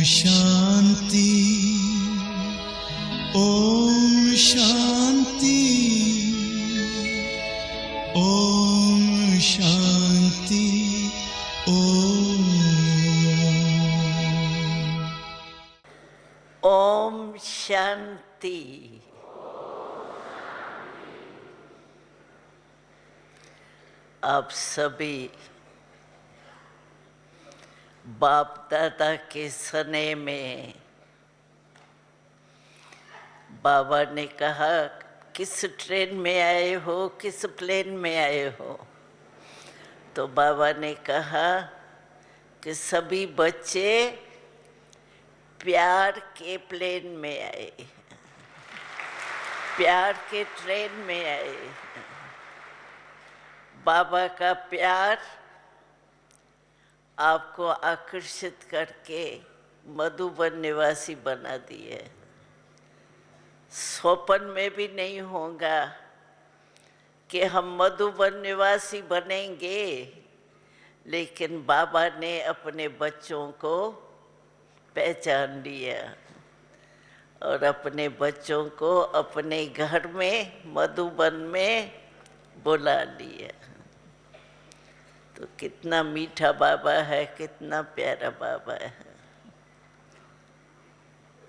शांति, ओम शांति, ओम शांति, ओम शांति। आप सभी बाप दादा के सने में बाबा ने कहा किस ट्रेन में आए हो, किस प्लेन में आए हो। तो बाबा ने कहा कि सभी बच्चे प्यार के प्लेन में आए, प्यार के ट्रेन में आए। बाबा का प्यार आपको आकर्षित करके मधुबन निवासी बना दिए। स्वप्न में भी नहीं होगा कि हम मधुबन निवासी बनेंगे, लेकिन बाबा ने अपने बच्चों को पहचान लिया और अपने बच्चों को अपने घर में मधुबन में बुला लिया। तो कितना मीठा बाबा है, कितना प्यारा बाबा है।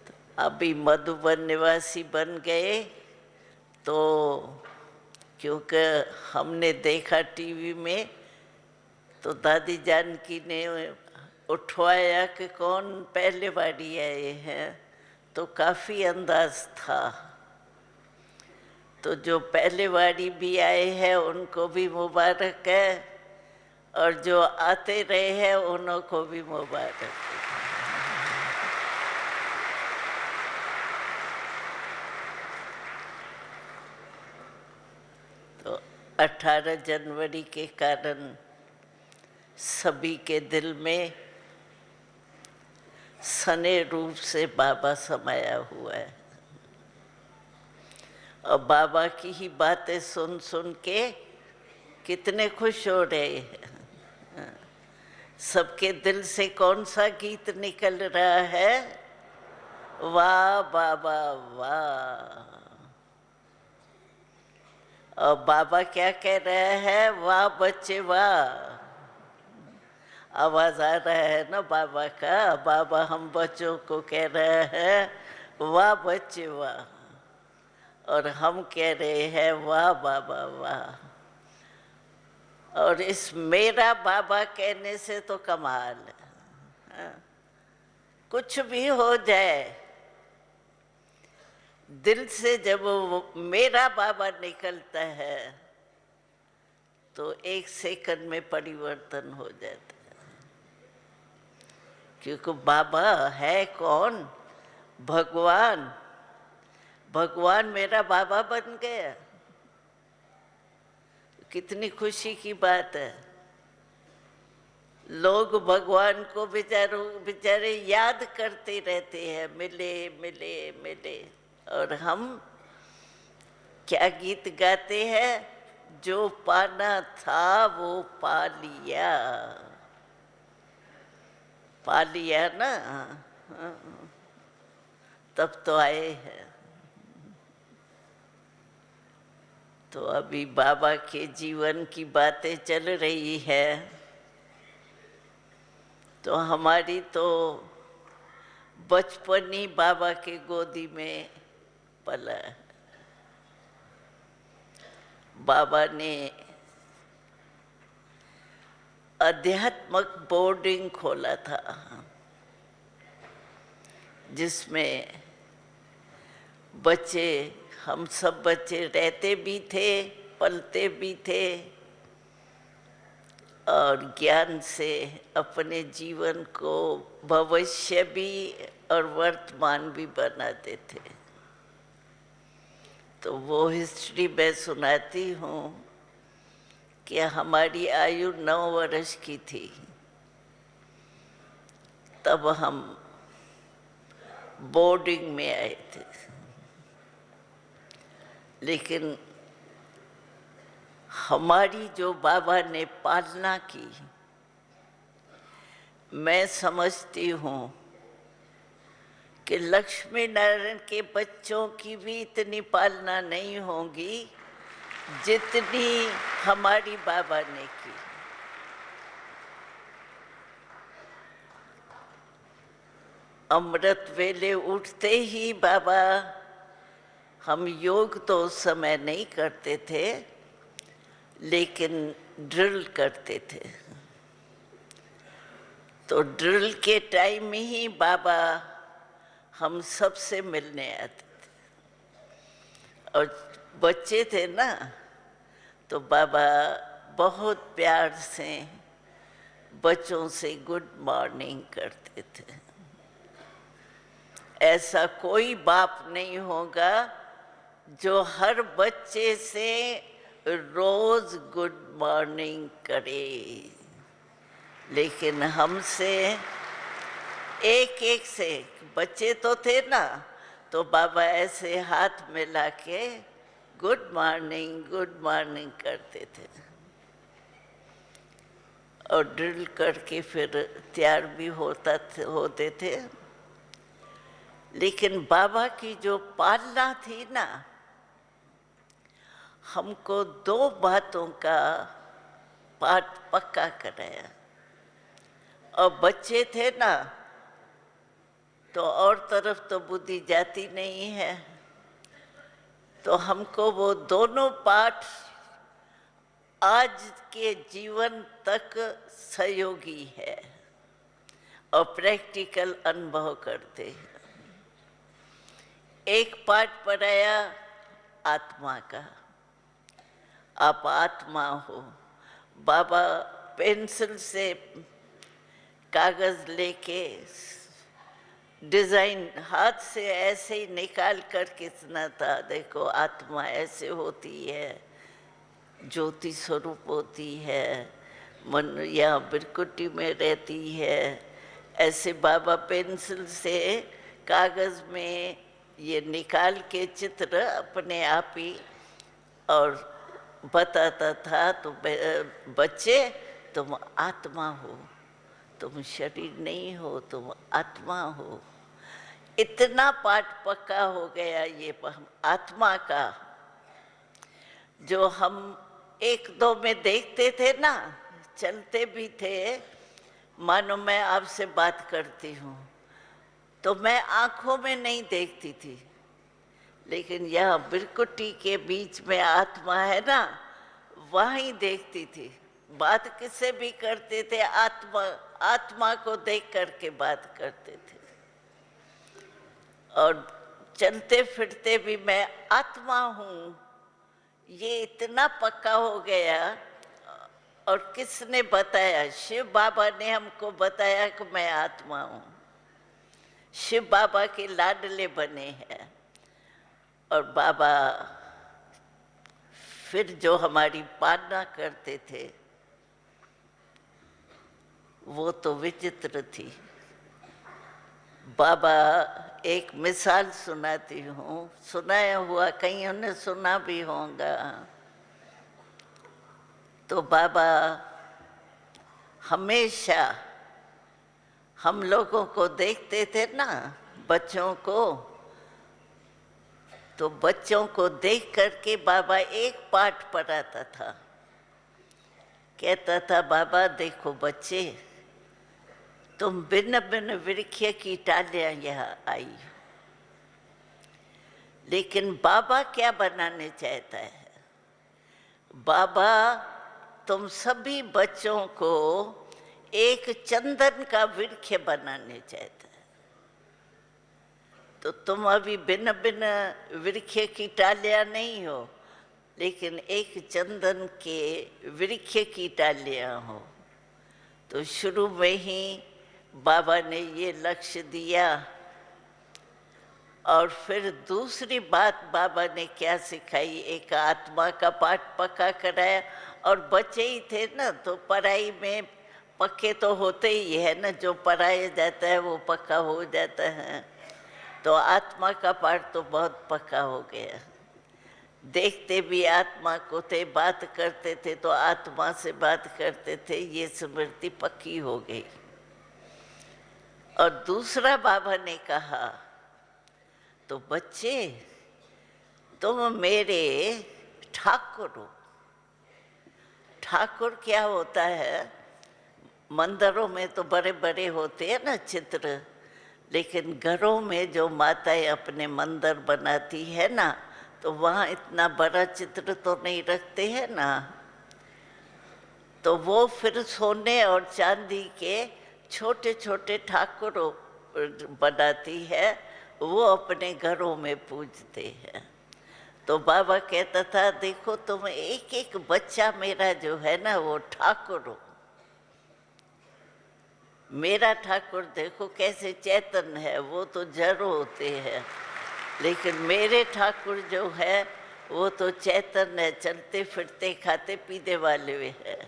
तो अभी मधुबन निवासी बन गए तो क्योंकि हमने देखा टीवी में, तो दादी जानकी ने उठवाया कि कौन पहले बारी आए हैं, तो काफ़ी अंदाज था। तो जो पहले बारी भी आए हैं उनको भी मुबारक है, और जो आते रहे हैं उन्हों को भी मुबारक है। तो 18 जनवरी के कारण सभी के दिल में सने रूप से बाबा समाया हुआ है, और बाबा की ही बातें सुन सुन के कितने खुश हो रहे हैं। सबके दिल से कौन सा गीत निकल रहा है? वाह बाबा वाह। और बाबा क्या कह रहे हैं? वाह बच्चे वाह। आवाज आ रहा है ना बाबा का। बाबा हम बच्चों को कह रहे हैं वाह बच्चे वाह, और हम कह रहे हैं वाह बाबा वाह। और इस मेरा बाबा कहने से तो कमाल है। कुछ भी हो जाए, दिल से जब वो मेरा बाबा निकलता है तो 1 सेकंड में परिवर्तन हो जाता है। क्योंकि बाबा है कौन? भगवान। भगवान मेरा बाबा बन गया। कितनी खुशी की बात है। लोग भगवान को बेचारे याद करते रहते हैं, मिले मिले मिले। और हम क्या गीत गाते हैं? जो पाना था वो पा लिया। पा लिया ना, तब तो आए हैं। तो अभी बाबा के जीवन की बातें चल रही है, तो हमारी तो बचपन ही बाबा के गोदी में पला है। बाबा ने आध्यात्मिक बोर्डिंग खोला था, जिसमें बच्चे, हम सब बच्चे रहते भी थे, पलते भी थे, और ज्ञान से अपने जीवन को भविष्य भी और वर्तमान भी बनाते थे। तो वो हिस्ट्री मैं सुनाती हूँ कि हमारी आयु 9 वर्ष की थी, तब हम बोर्डिंग में आए थे। लेकिन हमारी जो बाबा ने पालना की, मैं समझती हूँ कि लक्ष्मी नारायण के बच्चों की भी इतनी पालना नहीं होगी जितनी हमारी बाबा ने की। अमृत वेले उठते ही बाबा, हम योग तो उस समय नहीं करते थे लेकिन ड्रिल करते थे। तो ड्रिल के टाइम में ही बाबा हम सबसे मिलने आते थे, और बच्चे थे ना तो बाबा बहुत प्यार से बच्चों से गुड मॉर्निंग करते थे। ऐसा कोई बाप नहीं होगा जो हर बच्चे से रोज गुड मॉर्निंग करे, लेकिन हमसे एक एक से, बच्चे तो थे ना, तो बाबा ऐसे हाथ मिला के गुड मॉर्निंग करते थे, और ड्रिल करके फिर तैयार भी होते थे। लेकिन बाबा की जो पालना थी ना, हमको दो बातों का पाठ पक्का कराया। और बच्चे थे ना तो और तरफ तो बुद्धि जाती नहीं है, तो हमको वो दोनों पाठ आज के जीवन तक सहयोगी है और प्रैक्टिकल अनुभव करते हैं। एक पाठ पढ़ाया आत्मा का, आप आत्मा हो। बाबा पेंसिल से कागज लेके डिजाइन हाथ से ऐसे ही निकाल कर कितना था, देखो आत्मा ऐसे होती है, ज्योति स्वरूप होती है, मन यहाँ बिरकुटी में रहती है। ऐसे बाबा पेंसिल से कागज में ये निकाल के चित्र अपने आप ही और बताता था। तो बच्चे, तुम आत्मा हो, तुम शरीर नहीं हो, तुम आत्मा हो। इतना पाठ पक्का हो गया ये आत्मा का, जो हम एक दो में देखते थे ना, चलते भी थे। मानो मैं आपसे बात करती हूँ तो मैं आंखों में नहीं देखती थी, लेकिन यहाँ बिरकुटी के बीच में आत्मा है ना, वहीं देखती थी। बात किससे भी करते थे, आत्मा को देख करके बात करते थे। और चलते फिरते भी मैं आत्मा हूँ, ये इतना पक्का हो गया। और किसने बताया? शिव बाबा ने हमको बताया कि मैं आत्मा हूँ। शिव बाबा के लाडले बने हैं। और बाबा फिर जो हमारी पालना करते थे वो तो विचित्र थी। बाबा एक मिसाल सुनाती हूँ, सुनाया हुआ कईयों ने सुना भी होगा। तो बाबा हमेशा हम लोगों को देखते थे ना, बच्चों को, तो बच्चों को देख करके बाबा एक पाठ पढ़ाता था। कहता था, बाबा देखो बच्चे, तुम भिन्न भिन्न वृक्ष की टालियां यहाँ आई, लेकिन बाबा क्या बनाने चाहता है? बाबा तुम सभी बच्चों को एक चंदन का वृक्ष बनाने चाहता है। तो तुम अभी भिन्न भिन्न वृक्ष की टालियां नहीं हो, लेकिन एक चंदन के वृक्ष की टालियां हो। तो शुरू में ही बाबा ने ये लक्ष्य दिया। और फिर दूसरी बात बाबा ने क्या सिखाई, एक आत्मा का पाठ पक्का कराया। और बच्चे ही थे ना, तो पढ़ाई में पक्के तो होते ही है ना, जो पढ़ाया जाता है वो पक्का हो जाता है। तो आत्मा का पाठ तो बहुत पक्का हो गया। देखते भी आत्मा को थे, बात करते थे तो आत्मा से बात करते थे, ये स्मृति पक्की हो गई। और दूसरा बाबा ने कहा तो बच्चे तुम मेरे ठाकुर हो। ठाकुर क्या होता है? मंदिरों में तो बड़े बड़े होते हैं ना चित्र, लेकिन घरों में जो माताएं अपने मंदिर बनाती है ना, तो वहाँ इतना बड़ा चित्र तो नहीं रखते हैं ना। तो वो फिर सोने और चांदी के छोटे छोटे ठाकुर बनाती है, वो अपने घरों में पूजते हैं। तो बाबा कहता था देखो तुम एक एक बच्चा मेरा जो है ना वो ठाकुर हो। मेरा ठाकुर देखो कैसे चैतन्य है, वो तो जड़ होते हैं, लेकिन मेरे ठाकुर जो है वो तो चैतन्य है, चलते फिरते खाते पीते वाले हैं।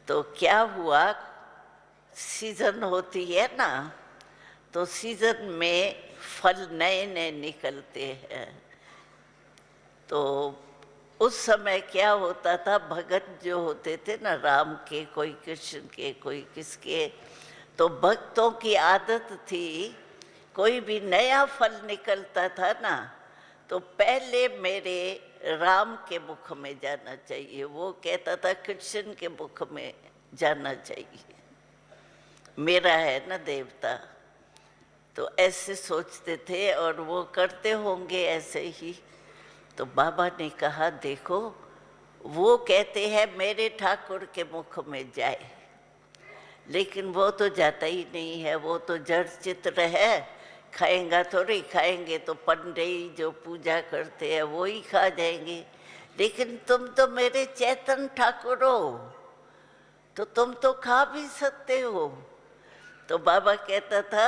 तो क्या हुआ, सीजन होती है ना, तो सीजन में फल नए नए निकलते हैं। तो उस समय क्या होता था, भगत जो होते थे ना राम के, कोई कृष्ण के, कोई किसके, तो भक्तों की आदत थी कोई भी नया फल निकलता था ना तो पहले मेरे राम के मुख में जाना चाहिए, वो कहता था कृष्ण के मुख में जाना चाहिए, मेरा है ना देवता। तो ऐसे सोचते थे और वो करते होंगे ऐसे ही। तो बाबा ने कहा देखो वो कहते हैं मेरे ठाकुर के मुख में जाए, लेकिन वो तो जाता ही नहीं है, वो तो जड़ चित्र है, खाएंगा थोड़ी, खाएंगे तो पंडित जो पूजा करते हैं वो ही खा जाएंगे। लेकिन तुम तो मेरे चैतन्य ठाकुर हो, तो तुम तो खा भी सकते हो। तो बाबा कहता था,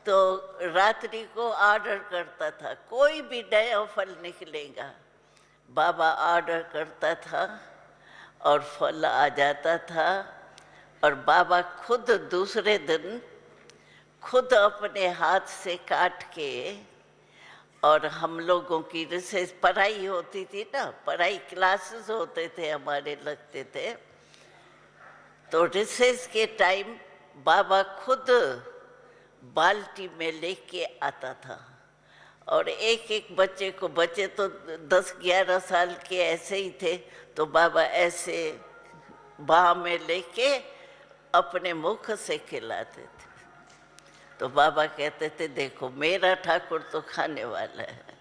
तो रात्रि को ऑर्डर करता था, कोई भी नया फल निकलेगा, बाबा ऑर्डर करता था और फल आ जाता था। और बाबा खुद दूसरे दिन खुद अपने हाथ से काट के, और हम लोगों की रिसेस पढ़ाई होती थी ना, पढ़ाई क्लासेस होते थे हमारे, लगते थे, तो रिसेस के टाइम बाबा खुद बाल्टी में लेके आता था और एक एक बच्चे को, बच्चे तो 10-11 साल के ऐसे ही थे, तो बाबा ऐसे बाह में लेके अपने मुख से खिलाते थे। तो बाबा कहते थे देखो मेरा ठाकुर तो खाने वाला है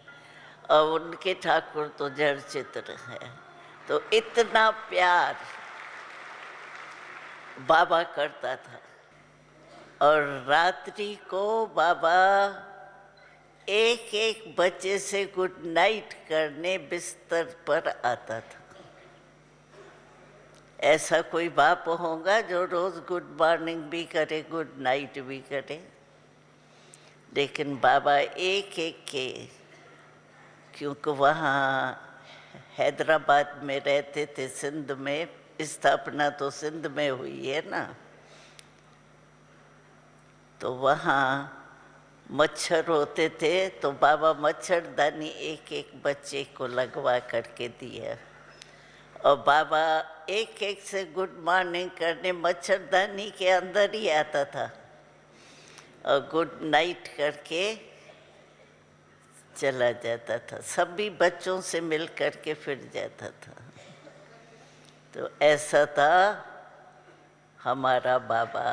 और उनके ठाकुर तो जड़ चित्र है। तो इतना प्यार बाबा करता था। और रात्रि को बाबा एक एक बच्चे से गुड नाइट करने बिस्तर पर आता था। ऐसा कोई बाप होगा जो रोज गुड मॉर्निंग भी करे, गुड नाइट भी करे? लेकिन बाबा एक एक के, क्योंकि वहाँ हैदराबाद में रहते थे, सिंध में, स्थापना तो सिंध में हुई है ना, तो वहाँ मच्छर होते थे, तो बाबा मच्छरदानी एक एक बच्चे को लगवा करके दिया। और बाबा एक एक से गुड मॉर्निंग करने मच्छरदानी के अंदर ही आता था और गुड नाइट करके चला जाता था, सभी बच्चों से मिल करके फिर जाता था। तो ऐसा था हमारा बाबा।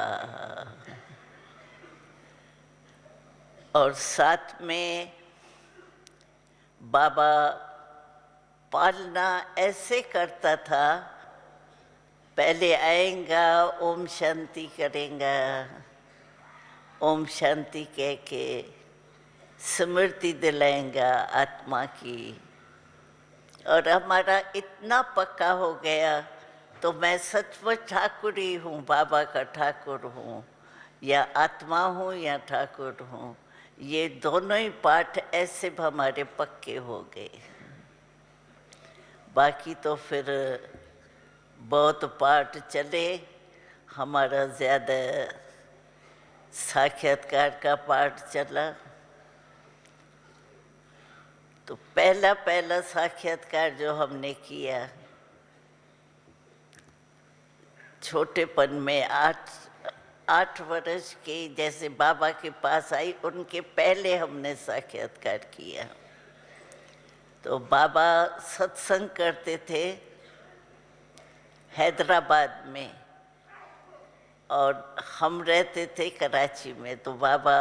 और साथ में बाबा पालना ऐसे करता था, पहले आएगा ओम शांति करेगा, ओम शांति कह के स्मृति दिलाएगा आत्मा की। और हमारा इतना पक्का हो गया, तो मैं सचमुच ठाकुर ही हूँ, बाबा का ठाकुर हूँ, या आत्मा हूँ या ठाकुर हूँ। ये दोनों ही पाठ ऐसे हमारे पक्के हो गए। बाकी तो फिर बहुत पाठ चले, हमारा ज़्यादा साक्षात्कार का पाठ चला। तो पहला साक्षात्कार जो हमने किया छोटेपन में, 8 वर्ष के जैसे बाबा के पास आई, उनके पहले हमने साक्षात्कार किया। तो बाबा सत्संग करते थे हैदराबाद में और हम रहते थे कराची में। तो बाबा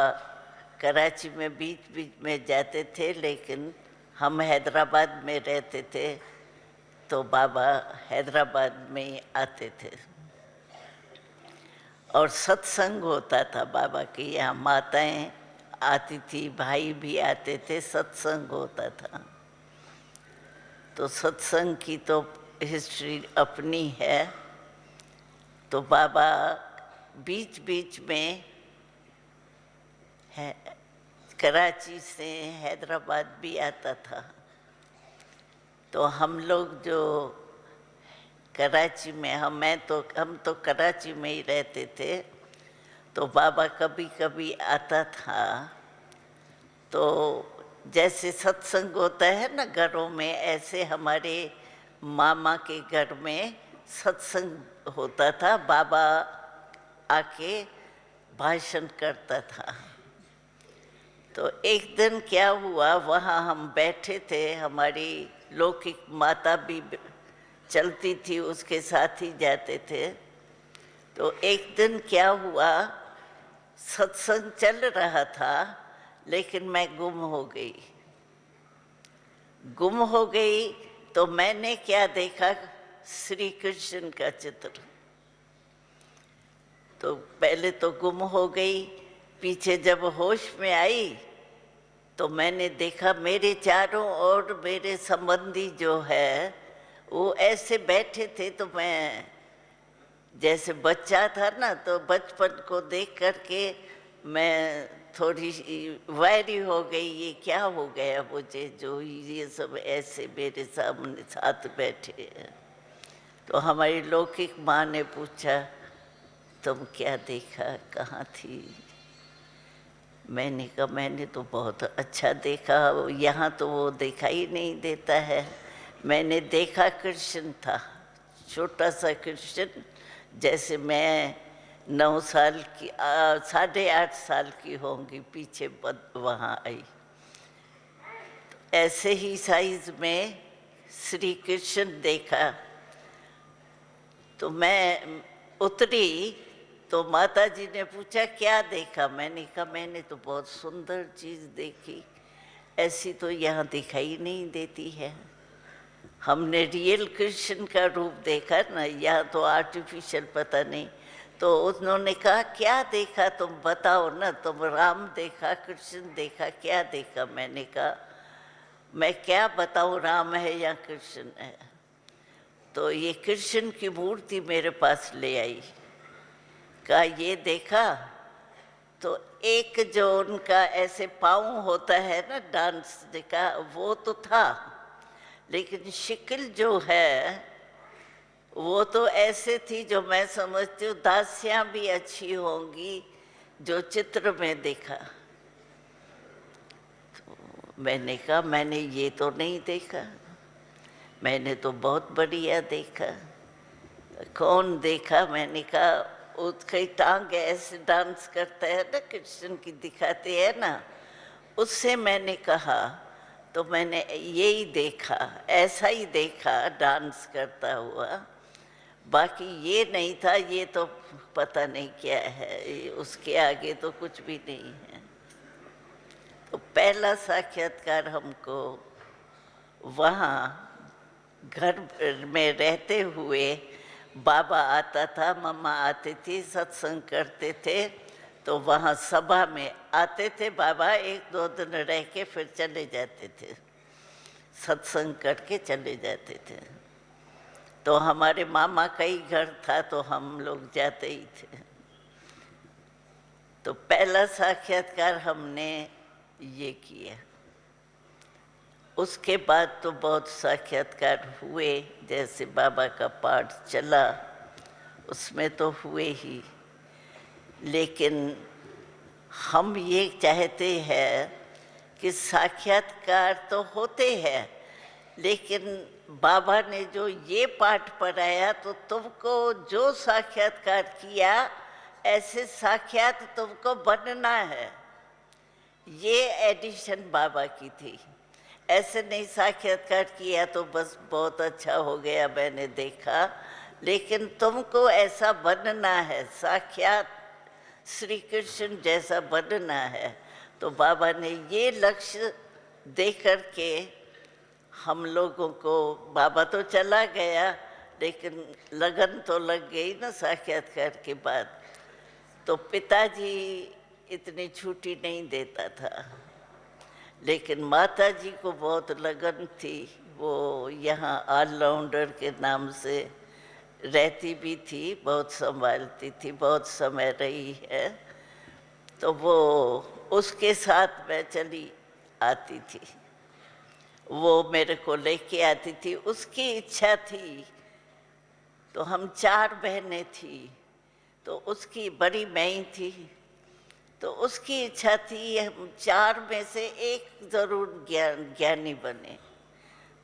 कराची में बीच बीच में जाते थे, लेकिन हम हैदराबाद में रहते थे तो बाबा हैदराबाद में ही आते थे और सत्संग होता था बाबा के यहाँ। माताएं आती थी, भाई भी आते थे, सत्संग होता था। तो सत्संग की तो हिस्ट्री अपनी है। तो बाबा बीच बीच में है कराची से हैदराबाद भी आता था। तो हम लोग जो कराची में हम तो कराची में ही रहते थे। तो बाबा कभी कभी आता था। तो जैसे सत्संग होता है ना घरों में, ऐसे हमारे मामा के घर में सत्संग होता था। बाबा आके भाषण करता था। तो एक दिन क्या हुआ, वहाँ हम बैठे थे, हमारी लौकिक माता भी चलती थी, उसके साथ ही जाते थे। तो एक दिन क्या हुआ, सत्संग चल रहा था लेकिन मैं गुम हो गई। तो मैंने क्या देखा, श्री कृष्ण का चित्र। तो पहले तो गुम हो गई, पीछे जब होश में आई तो मैंने देखा मेरे चारों ओर मेरे संबंधी जो है वो ऐसे बैठे थे। तो मैं जैसे बच्चा था ना, तो बचपन को देख करके मैं थोड़ी वायरी हो गई, ये क्या हो गया मुझे, जो ये सब ऐसे मेरे सामने साथ बैठे हैं। तो हमारी लौकिक माँ ने पूछा, तुम क्या देखा, कहाँ थी? मैंने कहा मैंने तो बहुत अच्छा देखा, यहाँ तो वो दिखाई नहीं देता है। मैंने देखा कृष्ण था, छोटा सा कृष्ण, जैसे मैं 9 साल की 8.5 साल की होंगी, पीछे वहाँ आई। ऐसे ही साइज में श्री कृष्ण देखा। तो मैं उतरी तो माता जी ने पूछा क्या देखा? मैंने कहा मैंने तो बहुत सुंदर चीज़ देखी, ऐसी तो यहाँ दिखाई नहीं देती है। हमने रियल कृष्ण का रूप देखा ना, यहाँ तो आर्टिफिशियल पता नहीं। तो उन्होंने कहा क्या देखा तुम बताओ ना, तुम राम देखा, कृष्ण देखा, क्या देखा? मैंने कहा मैं क्या बताऊँ, राम है या कृष्ण है? तो ये कृष्ण की मूर्ति मेरे पास ले आई, कहा ये देखा? तो एक जो उनका ऐसे पाँव होता है ना डांस देखा, वो तो था, लेकिन शक्ल जो है वो तो ऐसे थी जो मैं समझती हूँ दासियाँ भी अच्छी होंगी जो चित्र में देखा। तो मैंने कहा मैंने ये तो नहीं देखा, मैंने तो बहुत बढ़िया देखा। कौन देखा? मैंने कहा उसकी टांग ऐसे डांस करता है ना, कृष्ण की दिखाते हैं ना, उससे मैंने कहा। तो मैंने यही देखा, ऐसा ही देखा डांस करता हुआ, बाकी ये नहीं था, ये तो पता नहीं क्या है, उसके आगे तो कुछ भी नहीं है। तो पहला साक्षात्कार हमको वहाँ घर में रहते हुए बाबा आता था, मम्मा आती थी, सत्संग करते थे। तो वहाँ सभा में आते थे बाबा, 1-2 दिन रह के फिर चले जाते थे, सत्संग करके चले जाते थे। तो हमारे मामा का ही घर था तो हम लोग जाते ही थे। तो पहला साक्षात्कार हमने ये किया। उसके बाद तो बहुत साक्षात्कार हुए, जैसे बाबा का पाठ चला उसमें तो हुए ही, लेकिन हम ये चाहते हैं कि साक्षात्कार तो होते हैं, लेकिन बाबा ने जो ये पाठ पढ़ाया तो तुमको जो साक्षात्कार किया ऐसे साक्षात तुमको बनना है। ये एडिशन बाबा की थी। ऐसे नहीं साक्षात्कार किया तो बस बहुत अच्छा हो गया, मैंने देखा, लेकिन तुमको ऐसा बनना है, साक्षात श्री कृष्ण जैसा बनना है। तो बाबा ने ये लक्ष्य दे करके हम लोगों को, बाबा तो चला गया लेकिन लगन तो लग गई ना साक्षात्कार के बाद। तो पिताजी इतनी छुट्टी नहीं देता था, लेकिन माता जी को बहुत लगन थी। वो यहाँ ऑलराउंडर के नाम से रहती भी थी, बहुत संभालती थी, बहुत समय रही है। तो वो उसके साथ मैं चली आती थी, वो मेरे को लेके आती थी, उसकी इच्छा थी। तो हम 4 बहनें थी, तो उसकी बड़ी मैं ही थी। तो उसकी इच्छा थी हम 4 में से एक जरूर ज्ञानी बने।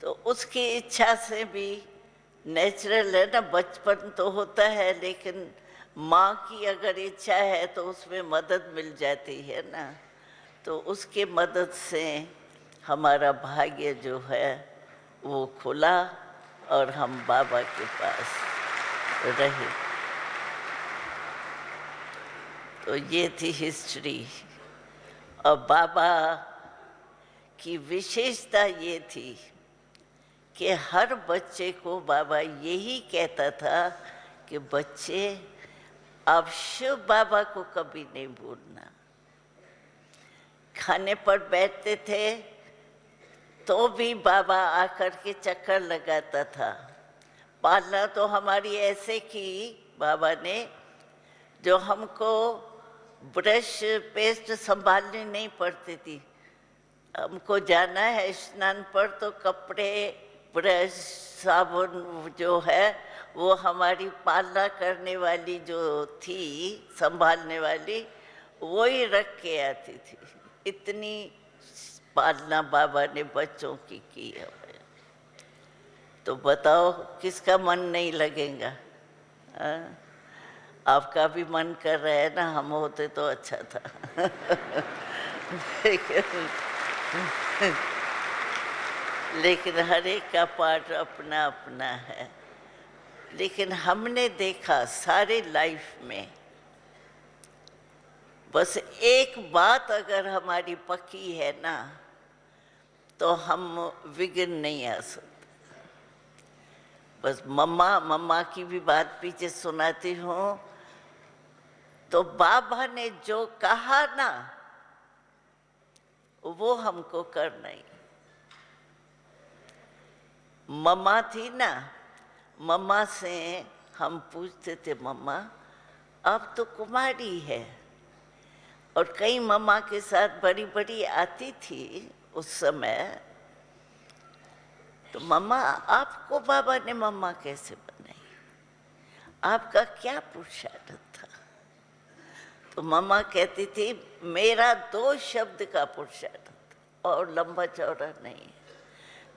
तो उसकी इच्छा से भी नेचुरल है ना, बचपन तो होता है, लेकिन माँ की अगर इच्छा है तो उसमें मदद मिल जाती है ना। तो उसके मदद से हमारा भाग्य जो है वो खुला और हम बाबा के पास रहे। तो ये थी हिस्ट्री। और बाबा की विशेषता ये थी कि हर बच्चे को बाबा यही कहता था कि बच्चे आप शिव बाबा को कभी नहीं भूलना। खाने पर बैठते थे तो भी बाबा आकर के चक्कर लगाता था। पालना तो हमारी ऐसे की बाबा ने, जो हमको ब्रश पेस्ट संभालनी नहीं पड़ती थी। हमको जाना है स्नान पर तो कपड़े, ब्रश, साबुन जो है वो हमारी पालना करने वाली जो थी, संभालने वाली, वो ही रख के आती थी। इतनी पालना बाबा ने बच्चों की है। तो बताओ किसका मन नहीं लगेगा? आपका भी मन कर रहा है ना, हम होते तो अच्छा था। लेकिन हर एक का पार्ट अपना अपना है। लेकिन हमने देखा सारे लाइफ में बस एक बात अगर हमारी पक्की है ना, तो हम विघ्न नहीं आ सकते। बस मम्मा की भी बात पीछे सुनाती हूँ। तो बाबा ने जो कहा ना वो हमको करना ही। मम्मा थी ना, मम्मा से हम पूछते थे, मम्मा अब तो कुमारी है, और कई मम्मा के साथ बड़ी बड़ी आती थी उस समय। तो मम्मा आपको बाबा ने मम्मा कैसे बनाई, आपका क्या पुरुषार्थ था? तो मम्मा कहती थी मेरा 2 शब्द का पुरुषार्थ था और लंबा चौड़ा नहीं है।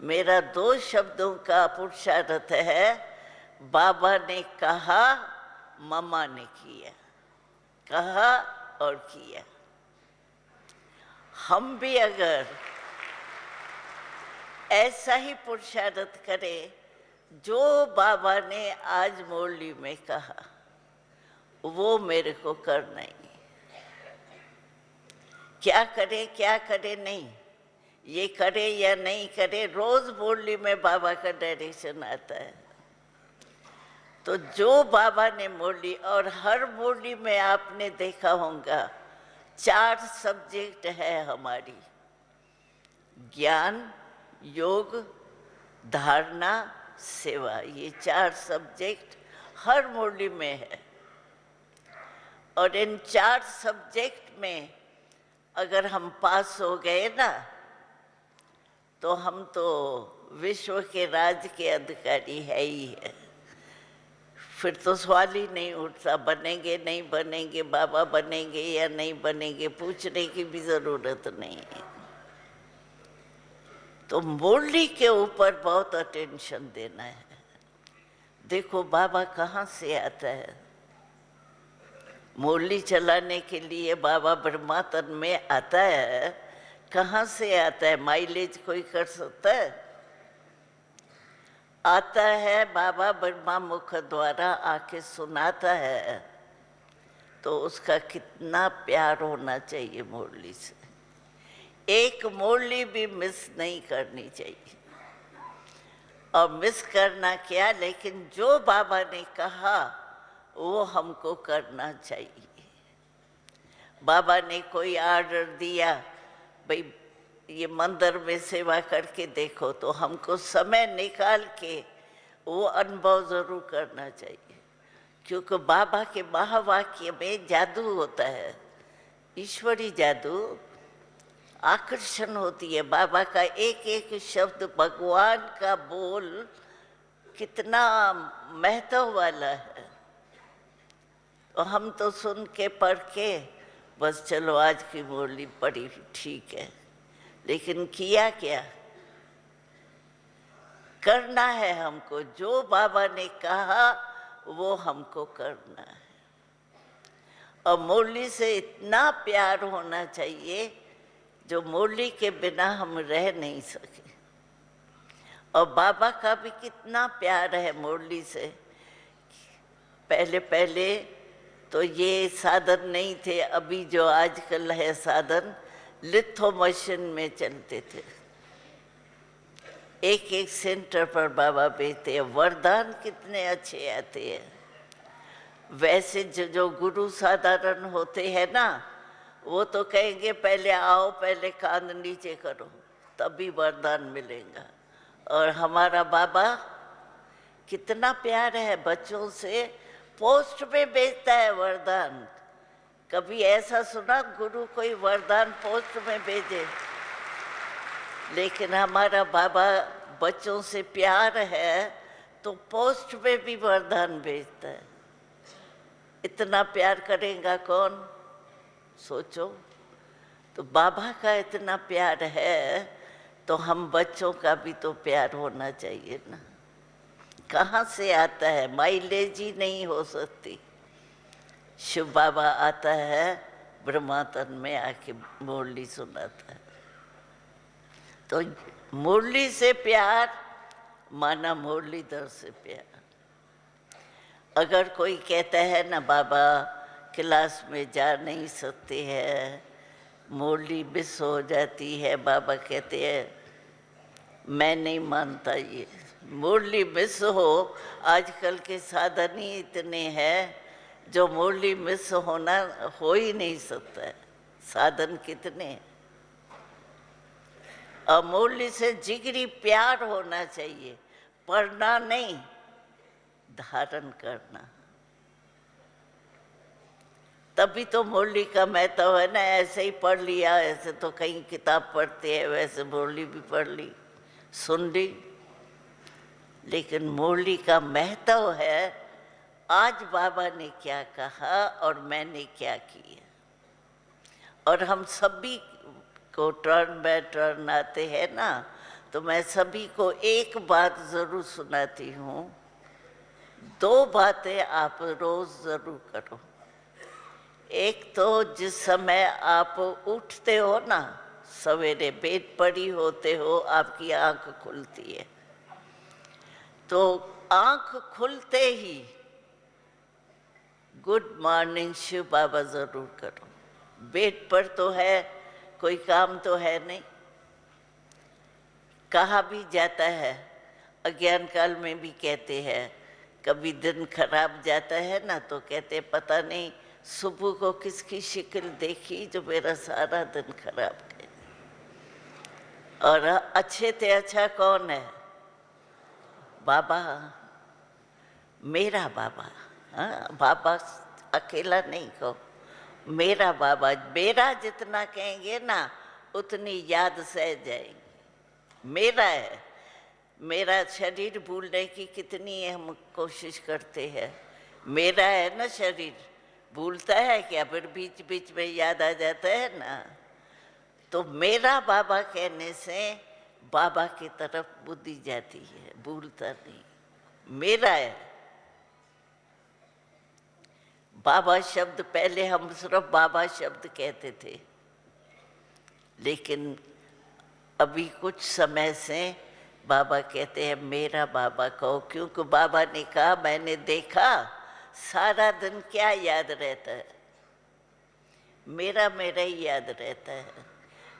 मेरा 2 शब्दों का पुरुषार्थ है, बाबा ने कहा, मम्मा ने किया, कहा और किया। हम भी अगर ऐसा ही पुरुषार्थ करें जो बाबा ने आज मुरली में कहा, वो मेरे को करना ही। क्या करे नहीं, ये करे या नहीं करे, रोज मुरली में बाबा का डायरेक्शन आता है। तो जो बाबा ने मुरली, और हर मुरली में आपने देखा होगा 4 सब्जेक्ट है हमारी, ज्ञान, योग, धारणा, सेवा। ये 4 सब्जेक्ट हर मुरली में है। और इन 4 सब्जेक्ट में अगर हम पास हो गए ना, तो हम तो विश्व के राज के अधिकारी है ही है। फिर तो सवाल ही नहीं उठता बनेंगे नहीं बनेंगे, बाबा बनेंगे या नहीं बनेंगे, पूछने की भी जरूरत नहीं है। तो मुरली के ऊपर बहुत अटेंशन देना है। देखो बाबा कहाँ से आता है। मुरली चलाने के लिए बाबा ब्रह्मा तन में आता है, कहाँ से आता है? माइलेज कोई कर सकता है? आता है बाबा ब्रह्मा मुख द्वारा आके सुनाता है, तो उसका कितना प्यार होना चाहिए मुरली से। एक मुरली भी मिस नहीं करनी चाहिए। और मिस करना क्या, लेकिन जो बाबा ने कहा वो हमको करना चाहिए। बाबा ने कोई आर्डर दिया, भाई ये मंदिर में सेवा करके देखो, तो हमको समय निकाल के वो अनुभव जरूर करना चाहिए। क्योंकि बाबा के महावाक्य में जादू होता है, ईश्वरी जादू, आकर्षण होती है। बाबा का एक एक शब्द भगवान का बोल कितना महत्व वाला है। तो हम तो सुन के पढ़ के बस चलो आज की मुरली पढ़ी, ठीक है, लेकिन किया क्या? करना है हमको। जो बाबा ने कहा वो हमको करना है। और मुरली से इतना प्यार होना चाहिए जो मुरली के बिना हम रह नहीं सके। और बाबा का भी कितना प्यार है मुरली से। पहले पहले तो ये साधन नहीं थे, अभी जो आजकल है साधन, लिथो मशीन में चलते थे। एक एक सेंटर पर बाबा बेचते हैं। वरदान कितने अच्छे आते हैं। वैसे जो गुरु साधारण होते हैं ना, वो तो कहेंगे पहले आओ, पहले कान नीचे करो, तभी वरदान मिलेगा। और हमारा बाबा कितना प्यार है बच्चों से, पोस्ट में भेजता है वरदान। कभी ऐसा सुना गुरु कोई वरदान पोस्ट में भेजे? लेकिन हमारा बाबा बच्चों से प्यार है तो पोस्ट में भी वरदान भेजता है। इतना प्यार करेगा कौन? सोचो। तो बाबा का इतना प्यार है तो हम बच्चों का भी तो प्यार होना चाहिए ना। कहाँ से आता है? माइलेज ही नहीं हो सकती। शिव बाबा आता है ब्रह्मा तन में आके मुरली सुनाता है। तो मुरली से प्यार माना मुरलीधर से प्यार। अगर कोई कहता है ना बाबा क्लास में जा नहीं सकते हैं, मुरली मिस हो जाती है, बाबा कहते हैं मैं नहीं मानता ये। मुरली मिस हो, आजकल के साधन ही इतने हैं जो मुरली मिस होना हो ही नहीं सकता है। साधन कितने हैं। और मुरली से जिगरी प्यार होना चाहिए, पढ़ना नहीं, धारण करना। तभी तो मुरली का महत्व है ना। ऐसे ही पढ़ लिया, ऐसे तो कहीं किताब पढ़ते हैं, वैसे मुरली भी पढ़ ली, सुन ली, लेकिन मुरली का महत्व है आज बाबा ने क्या कहा और मैंने क्या किया। और हम सभी को टर्न बाय टर्न आते हैं ना, तो मैं सभी को एक बात जरूर सुनाती हूँ। 2 बातें आप रोज जरूर करो। एक तो जिस समय आप उठते हो ना, सवेरे बेड पड़ी होते हो, आपकी आंख खुलती है, तो आंख खुलते ही गुड मॉर्निंग शिव बाबा जरूर करो। बेड पर तो है, कोई काम तो है नहीं। कहा भी जाता है, अज्ञान काल में भी कहते हैं, कभी दिन खराब जाता है ना तो कहते पता नहीं सुबह को किसकी शक्ल देखी जो मेरा सारा दिन खराब गया। और अच्छे से अच्छा कौन है? बाबा, मेरा बाबा। हाँ, बाबा अकेला नहीं कहो, मेरा बाबा। मेरा जितना कहेंगे ना उतनी याद सह जाएंगे। मेरा है। मेरा शरीर भूलने की कितनी हम कोशिश करते हैं। मेरा है ना शरीर, भूलता है क्या? फिर बीच बीच में याद आ जाता है ना। तो मेरा बाबा कहने से बाबा की तरफ बुद्धि जाती है, भूलता नहीं। मेरा है। बाबा शब्द, पहले हम सिर्फ बाबा शब्द कहते थे, लेकिन अभी कुछ समय से बाबा कहते हैं मेरा बाबा कहो, क्योंकि बाबा ने कहा मैंने देखा सारा दिन क्या याद रहता है, मेरा मेरा ही याद रहता है।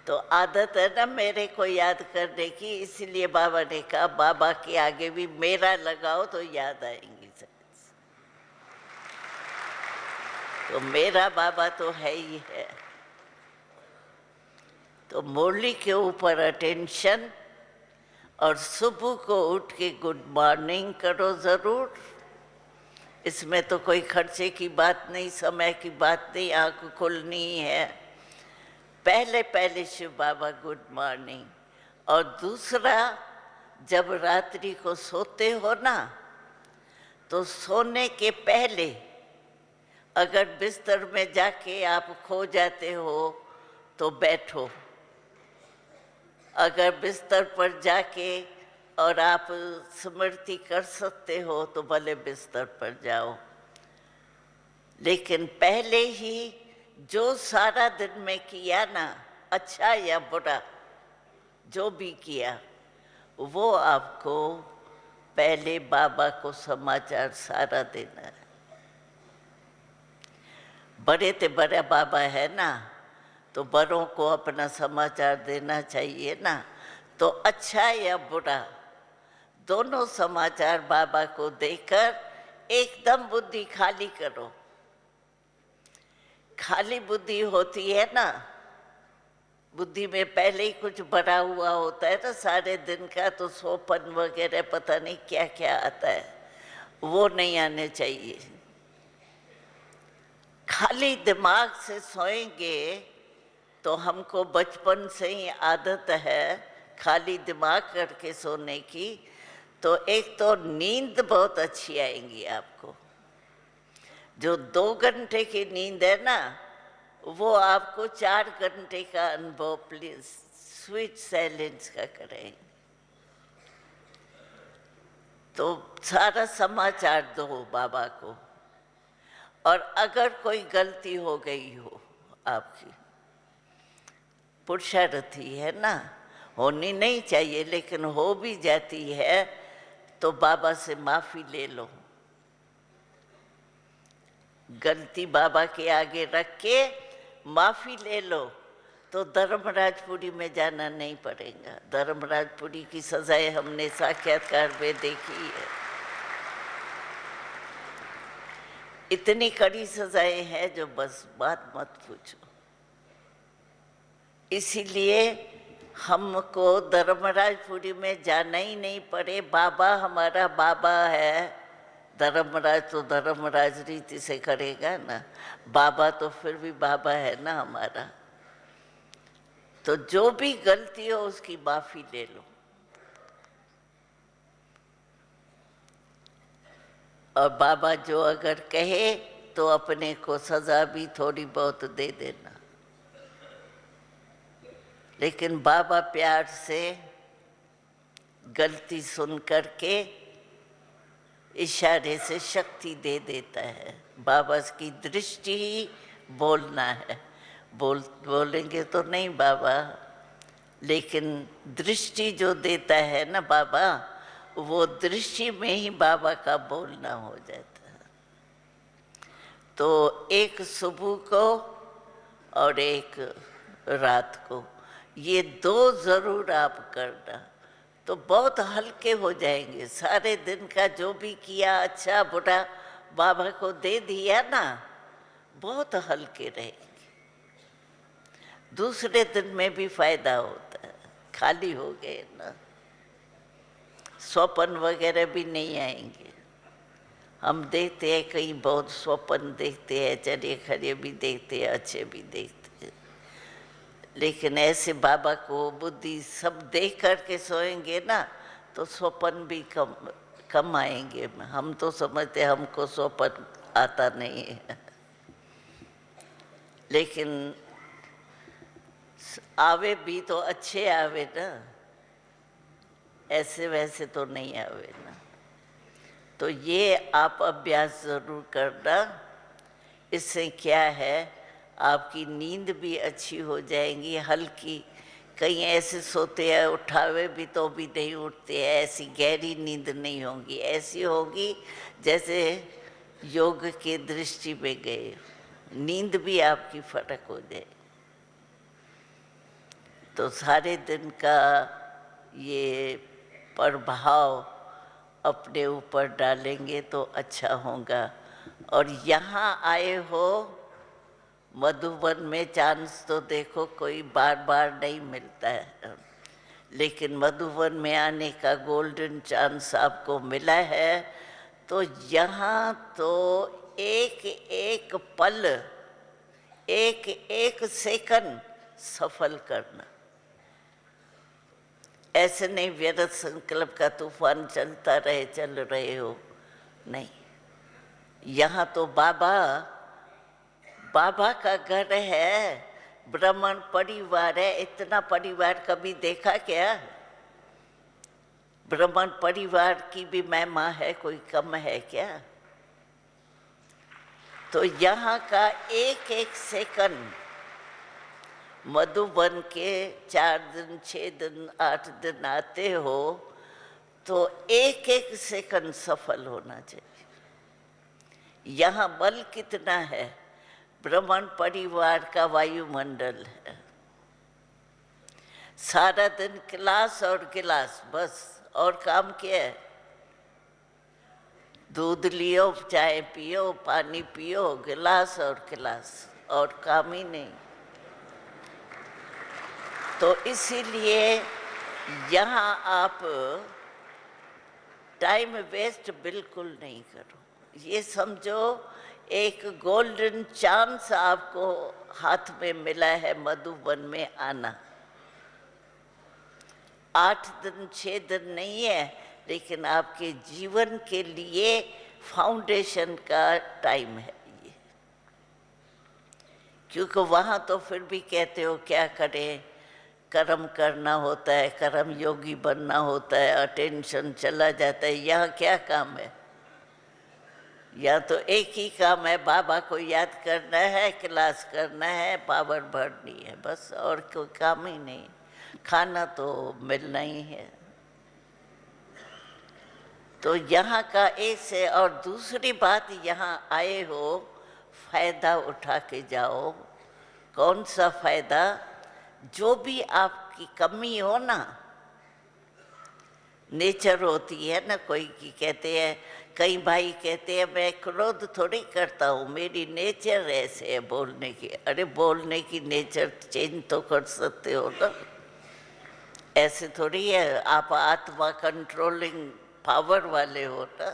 तो आदत है ना मेरे को याद करने की, इसलिए बाबा ने कहा बाबा के आगे भी मेरा लगाओ तो याद आएंगी। तो मेरा बाबा तो है ही है। तो मुरली के ऊपर अटेंशन, और सुबह को उठ के गुड मॉर्निंग करो ज़रूर। इसमें तो कोई खर्चे की बात नहीं, समय की बात नहीं, आँख खुलनी है। पहले पहले शिव बाबा गुड मॉर्निंग। और दूसरा, जब रात्रि को सोते हो ना, तो सोने के पहले अगर बिस्तर में जाके आप खो जाते हो तो बैठो, अगर बिस्तर पर जाके और आप स्मृति कर सकते हो तो भले बिस्तर पर जाओ। लेकिन पहले ही जो सारा दिन में किया ना, अच्छा या बुरा जो भी किया, वो आपको पहले बाबा को समाचार सारा देना है। बड़े ते बड़ा बाबा है ना, तो बड़ों को अपना समाचार देना चाहिए ना। तो अच्छा या बुरा दोनों समाचार बाबा को देकर एकदम बुद्धि खाली करो। खाली बुद्धि होती है ना, बुद्धि में पहले ही कुछ भरा हुआ होता है ना सारे दिन का, तो सोपन वगैरह पता नहीं क्या क्या आता है, वो नहीं आने चाहिए। खाली दिमाग से सोएंगे तो हमको बचपन से ही आदत है खाली दिमाग करके सोने की, तो एक तो नींद बहुत अच्छी आएंगी आपको। जो 2 घंटे की नींद है ना, वो आपको 4 घंटे का अनुभव प्लीज स्वीट साइलेंस का करेंगे। तो सारा समाचार दो बाबा को। और अगर कोई गलती हो गई हो आपकी, पुरुषार्थी है ना, होनी नहीं चाहिए लेकिन हो भी जाती है, तो बाबा से माफ़ी ले लो। गलती बाबा के आगे रख के माफ़ी ले लो, तो धर्मराजपुरी में जाना नहीं पड़ेगा। धर्मराजपुरी की सजाएं हमने साक्षात्कार में देखी है, इतनी कड़ी सजाएं हैं जो बस बात मत पूछो। इसीलिए हमको धर्मराजपुरी में जाना ही नहीं पड़े। बाबा हमारा बाबा है, धर्मराज तो धर्मराज रीति से करेगा ना, बाबा तो फिर भी बाबा है ना हमारा। तो जो भी गलती हो उसकी माफी ले लो। और बाबा जो अगर कहे तो अपने को सजा भी थोड़ी बहुत दे देना, लेकिन बाबा प्यार से गलती सुन करके इशारे से शक्ति दे देता है। बाबा की दृष्टि ही बोलना है, बोलेंगे तो नहीं बाबा, लेकिन दृष्टि जो देता है ना बाबा, वो दृष्टि में ही बाबा का बोलना हो जाता है। तो एक सुबह को और एक रात को, ये 2 जरूर आप करना, तो बहुत हल्के हो जाएंगे। सारे दिन का जो भी किया अच्छा बुरा बाबा को दे दिया ना, बहुत हल्के रहेंगे। दूसरे दिन में भी फायदा होता है, खाली हो गए ना, स्वप्न वगैरह भी नहीं आएंगे। हम देखते हैं कहीं बहुत स्वप्न देखते हैं, चले खरे भी देखते हैं, अच्छे भी देखते हैं, लेकिन ऐसे बाबा को बुद्धि सब देख करके सोएंगे ना, तो स्वप्न भी कम आएंगे। हम तो समझते हमको स्वप्न आता नहीं है, लेकिन आवे भी तो अच्छे आवे ना, ऐसे वैसे तो नहीं आवे ना। तो ये आप अभ्यास जरूर करना इससे क्या है, आपकी नींद भी अच्छी हो जाएगी, हल्की। कहीं ऐसे सोते हैं, उठावे भी तो भी नहीं उठते हैं, ऐसी गहरी नींद नहीं होगी, ऐसी होगी जैसे योग के दृष्टि में गए, नींद भी आपकी फर्क हो जाए। तो सारे दिन का ये प्रभाव अपने ऊपर डालेंगे तो अच्छा होगा। और यहाँ आए हो मधुबन में, चांस तो देखो कोई बार बार नहीं मिलता है, लेकिन मधुबन में आने का गोल्डन चांस आपको मिला है। तो यहाँ तो एक एक पल, एक एक सेकंड सफल करना। ऐसे नहीं व्यर्थ संकल्प का तूफान चलता रहे, चल रहे हो, नहीं। यहाँ तो बाबा का घर है, ब्राह्मण परिवार है। इतना परिवार कभी देखा क्या? ब्राह्मण परिवार की भी महिमा है, कोई कम है क्या? तो यहाँ का एक एक सेकंड, मधुबन के 4 दिन 6 दिन 8 दिन आते हो तो एक एक सेकंड सफल होना चाहिए। यहाँ बल कितना है? ब्राह्मण परिवार का वायुमंडल है, सारा दिन क्लास और गिलास, बस। और काम क्या है? दूध लियो, चाय पियो, पानी पियो, गिलास और गिलास, और काम ही नहीं। तो इसीलिए यहाँ आप टाइम वेस्ट बिल्कुल नहीं करो। ये समझो एक गोल्डन चांस आपको हाथ में मिला है मधुबन में आना। 8 दिन 6 दिन नहीं है, लेकिन आपके जीवन के लिए फाउंडेशन का टाइम है ये। क्योंकि वहाँ तो फिर भी कहते हो क्या करें, कर्म करना होता है, कर्म योगी बनना होता है, अटेंशन चला जाता है। यहाँ क्या काम है? यहाँ तो एक ही काम है, बाबा को याद करना है, क्लास करना है, पावर भरनी है, बस। और कोई काम ही नहीं। खाना तो मिलना ही है। तो यहाँ का एक से, और दूसरी बात, यहाँ आए हो फायदा उठा के जाओ। कौन सा फायदा? जो भी आपकी कमी हो ना, नेचर होती है ना, कोई की कहते हैं, कई भाई कहते हैं मैं क्रोध थोड़ी करता हूँ, मेरी नेचर ऐसे है बोलने की। अरे बोलने की नेचर चेंज तो कर सकते हो ना, ऐसे थोड़ी है। आप आत्मा कंट्रोलिंग पावर वाले हो ना,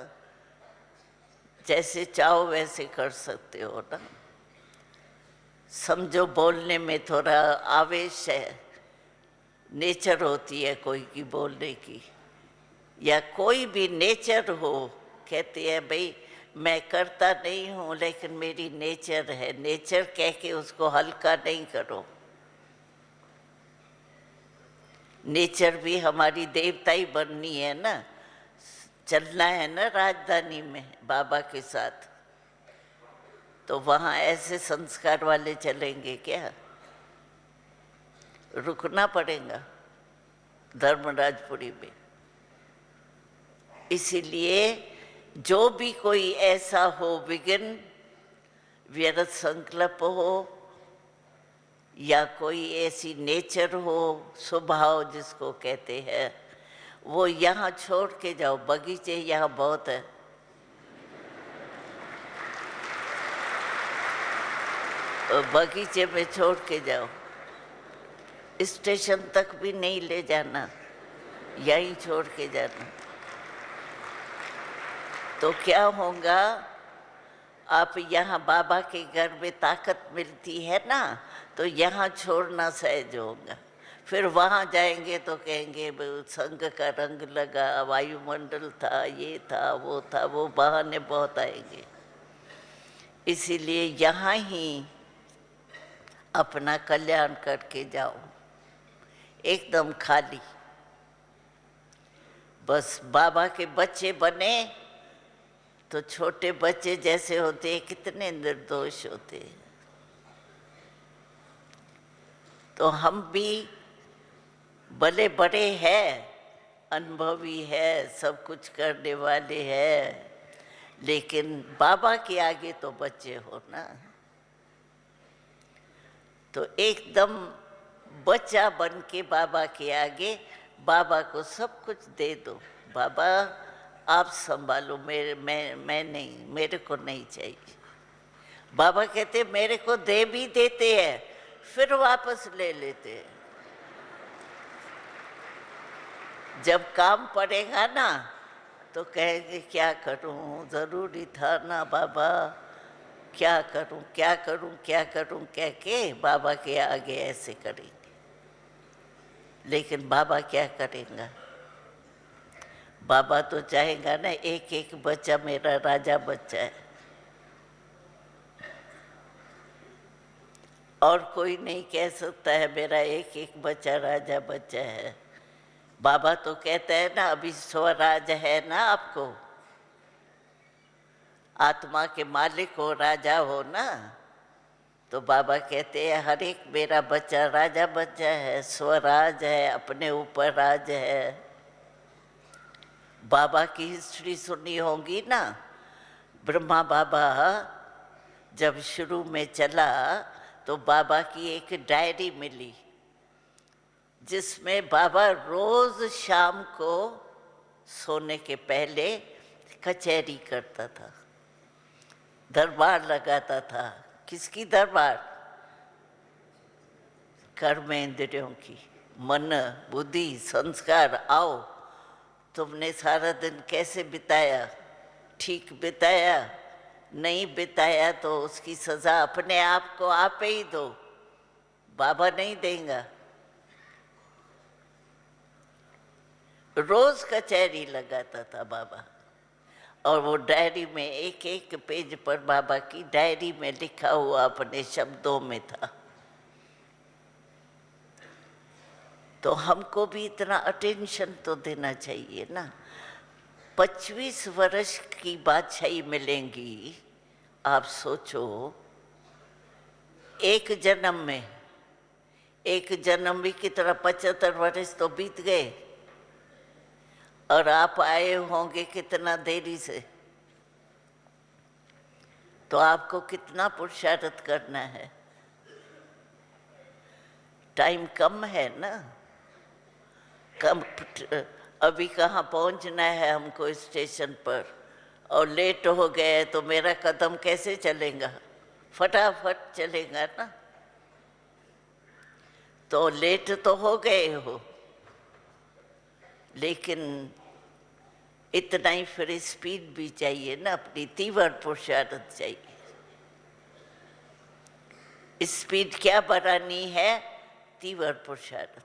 जैसे चाहो वैसे कर सकते हो ना। समझो बोलने में थोड़ा आवेश है, नेचर होती है कोई की बोलने की, या कोई भी नेचर हो। कहते हैं भाई मैं करता नहीं हूँ लेकिन मेरी नेचर है, नेचर कह के उसको हल्का नहीं करो। नेचर भी हमारी देवता ही बननी है ना, चलना है ना राजधानी में बाबा के साथ। तो वहाँ ऐसे संस्कार वाले चलेंगे क्या? रुकना पड़ेगा धर्मराजपुरी में। इसीलिए जो भी कोई ऐसा हो विघ्न, व्यर्थ संकल्प हो, या कोई ऐसी नेचर हो, स्वभाव जिसको कहते हैं, वो यहाँ छोड़ के जाओ। बगीचे यहाँ बहुत है, बगीचे में छोड़ के जाओ। स्टेशन तक भी नहीं ले जाना, यहीं छोड़ के जाना। तो क्या होगा? आप यहाँ बाबा के घर में ताकत मिलती है ना, तो यहाँ छोड़ना सहज होगा। फिर वहाँ जाएंगे तो कहेंगे संघ का रंग लगा, वायुमंडल था, ये था, वो बहाने बहुत आएंगे। इसीलिए यहाँ ही अपना कल्याण करके जाओ, एकदम खाली। बस बाबा के बच्चे बने तो छोटे बच्चे जैसे होते हैं, कितने निर्दोष होते हैं। तो हम भी भले बड़े हैं, अनुभवी है, सब कुछ करने वाले हैं, लेकिन बाबा के आगे तो बच्चे हो ना। तो एकदम बच्चा बन के बाबा के आगे बाबा को सब कुछ दे दो। बाबा आप संभालो, मैं नहीं, मेरे को नहीं चाहिए। बाबा कहते मेरे को दे भी देते हैं, फिर वापस ले लेते हैं। जब काम पड़ेगा ना तो कहेंगे क्या करूं, जरूरी था ना बाबा, क्या करूं क्या करूं क्या करूं, कह के बाबा के आगे ऐसे करेंगे। लेकिन बाबा क्या करेगा? बाबा तो चाहेगा ना एक एक बच्चा मेरा राजा बच्चा है, और कोई नहीं कह सकता है मेरा एक एक बच्चा राजा बच्चा है। बाबा तो कहता है ना अभी स्वराज है ना, आपको आत्मा के मालिक हो, राजा हो ना। तो बाबा कहते हैं हर एक मेरा बच्चा राजा बच्चा है, स्वराज है, अपने ऊपर राज है। बाबा की हिस्ट्री सुनी होगी ना। ब्रह्मा बाबा जब शुरू में चला तो बाबा की एक डायरी मिली, जिसमें बाबा रोज शाम को सोने के पहले कचहरी करता था, दरबार लगाता था। किसकी दरबार? कर्मेंद्रियों की। मन, बुद्धि, संस्कार, आओ तुमने सारा दिन कैसे बिताया, ठीक बिताया, नहीं बिताया तो उसकी सजा अपने आप को आप ही दो, बाबा नहीं देगा। रोज कचहरी लगाता था बाबा, और वो डायरी में एक एक पेज पर बाबा की डायरी में लिखा हुआ अपने शब्दों में था। तो हमको भी इतना अटेंशन तो देना चाहिए ना। 25 वर्ष की बादशाही मिलेंगी, आप सोचो। एक जन्म में, एक जन्म भी की तरह 75 वर्ष तो बीत गए, और आप आए होंगे कितना देरी से। तो आपको कितना पुरुषार्थ करना है। टाइम कम है ना, कम। अभी कहाँ पहुंचना है हमको स्टेशन पर, और लेट हो गए तो मेरा कदम कैसे चलेगा? फटाफट चलेगा ना। तो लेट तो हो गए हो, लेकिन इतना ही फिर स्पीड भी चाहिए ना, अपनी तीव्र पुरुषार्थ चाहिए। स्पीड क्या बढ़ानी है? तीव्र पुरुषार्थ करो,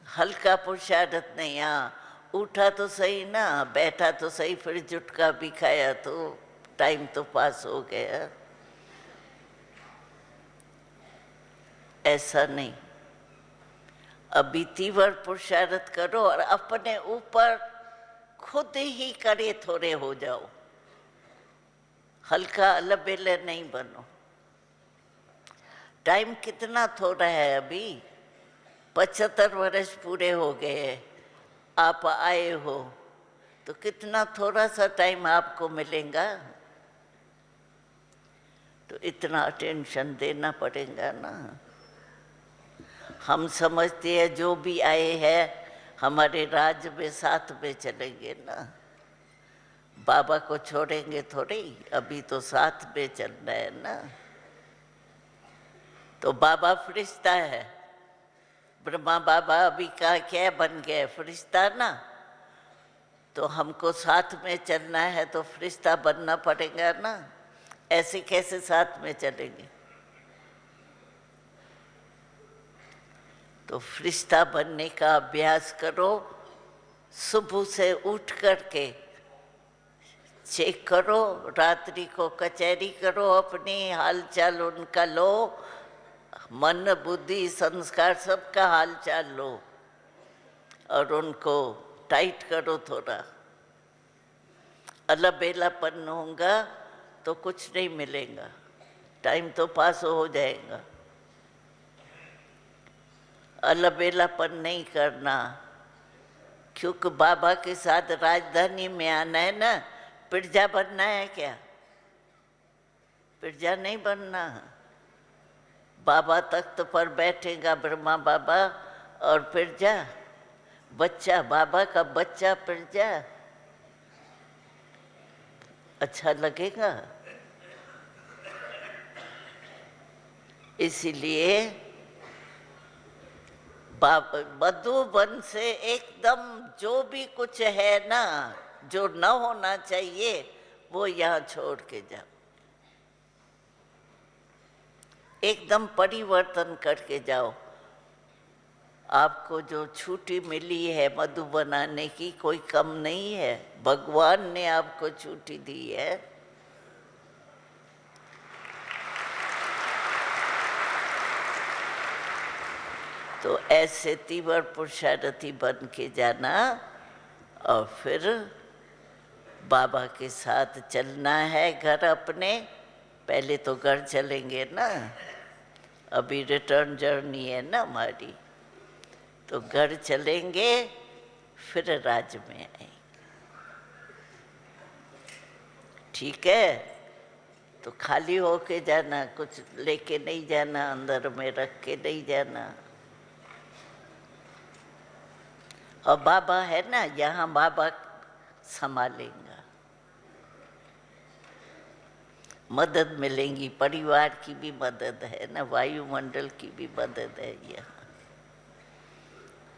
हल्का पुरुषार्थ नहीं। हाँ उठा तो सही ना, बैठा तो सही, फिर जुटका भी खाया तो टाइम तो पास हो गया। ऐसा नहीं, अभी तीव्र पुरुषार्थ करो और अपने ऊपर खुद ही करे थोड़े हो जाओ, हल्का अलबेले नहीं बनो। टाइम कितना थोड़ा है, अभी 75 वर्ष पूरे हो गए, आप आए हो, तो कितना थोड़ा सा टाइम आपको मिलेगा। तो इतना अटेंशन देना पड़ेगा ना। हम समझते हैं जो भी आए हैं हमारे राज्य में साथ में चलेंगे ना, बाबा को छोड़ेंगे थोड़ी, अभी तो साथ में चलना है ना। तो बाबा फरिश्ता है, ब्रह्मा बाबा अभी का क्या बन गए? फरिश्ता ना। तो हमको साथ में चलना है तो फरिश्ता बनना पड़ेगा ना, ऐसे कैसे साथ में चलेंगे? तो फरिश्ता बनने का अभ्यास करो। सुबह से उठ करके चेक करो, रात्रि को कचहरी करो, अपनी हालचाल उनका लो, मन बुद्धि संस्कार सबका हालचाल लो और उनको टाइट करो थोड़ा। अलबेलापन होगा तो कुछ नहीं मिलेगा, टाइम तो पास हो जाएगा। अलबेलापन नहीं करना, क्योंकि बाबा के साथ राजधानी में आना है ना। प्रजा बनना है क्या? प्रजा नहीं बनना। बाबा तख्त पर बैठेगा ब्रह्मा बाबा, और प्रजा बच्चा, बाबा का बच्चा प्रजा, अच्छा लगेगा? इसीलिए मधुबन से एकदम जो भी कुछ है ना, जो न होना चाहिए, वो यहाँ छोड़ के जाओ। एकदम परिवर्तन करके जाओ। आपको जो छुट्टी मिली है मधु बनाने की, कोई कम नहीं है। भगवान ने आपको छुट्टी दी है। तो ऐसे तीव्र पुरुषार्थी बन के जाना, और फिर बाबा के साथ चलना है घर अपने। पहले तो घर चलेंगे ना, अभी रिटर्न जर्नी है ना हमारी, तो घर चलेंगे, फिर राज्य में आएंगे। ठीक है? तो खाली होके जाना, कुछ लेके नहीं जाना, अंदर में रख के नहीं जाना। और बाबा है ना यहाँ, बाबा संभालेगा। मदद मिलेंगी, परिवार की भी मदद है ना, वायुमंडल की भी मदद है यहाँ।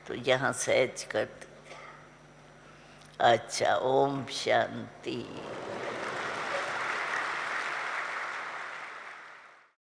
तो यहाँ सहज करते। अच्छा, ओम शांति।